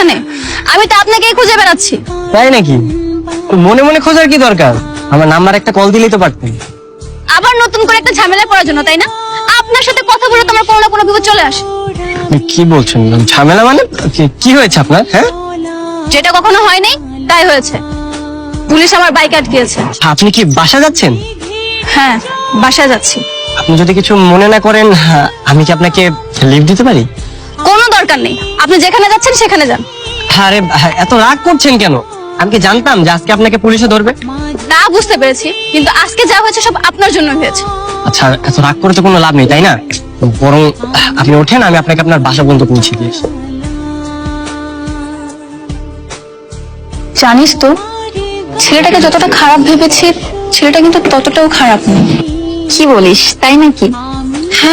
এখানে? আমি তো আপনাকেই খুঁজে বেড়াচ্ছি। তাই নাকি? মনে মনে খোঁজার কি দরকার? আমার নাম্বার একটা কল দিলেই তো পারতেন। আবার নতুন করে একটা ঝামেলায় পড়ার জন্য, তাই না? আপনার সাথে কথা বলে তোমার কোনো না কোনো বিপদ চলে আসে। আপনি কি বলছেন? ঝামেলা মানে কি হয়েছে আপনার? হ্যাঁ, যেটা কখনো হয় নাই তাই হয়েছে। পুলিশ আমার বাইক আটকিয়েছে। আপনি কি বাসা যাচ্ছেন? হ্যাঁ, বাসায় যাচ্ছি। আপনি যদি কিছু মনে না করেন, আমি কি আপনাকে লিফট দিতে পারি? কোনো দরকার নেই, আপনি যেখানে যাচ্ছেন সেখানে যান। আরে এত রাগ করছেন কেন? আমি কি জানতাম যে আজকে আপনাকে পুলিশে ধরবে? তা বুঝতে পেরেছি, কিন্তু আজকে যা হয়েছে সব আপনার জন্য হয়েছে। আচ্ছা, এত রাগ করে তো কোনো লাভ নেই, তাই না? বরং আপনি ওঠেন, আমি আপনাকে আপনার বাসা পর্যন্ত পৌঁছে দিয়ে আসি। জানিস তো, ছেলেটাকে যতটা খারাপ ভেবেছি, ছেলেটা কিন্তু ততটাও খারাপ নেই। কি বলিস, তাই নাকি? হ্যাঁ,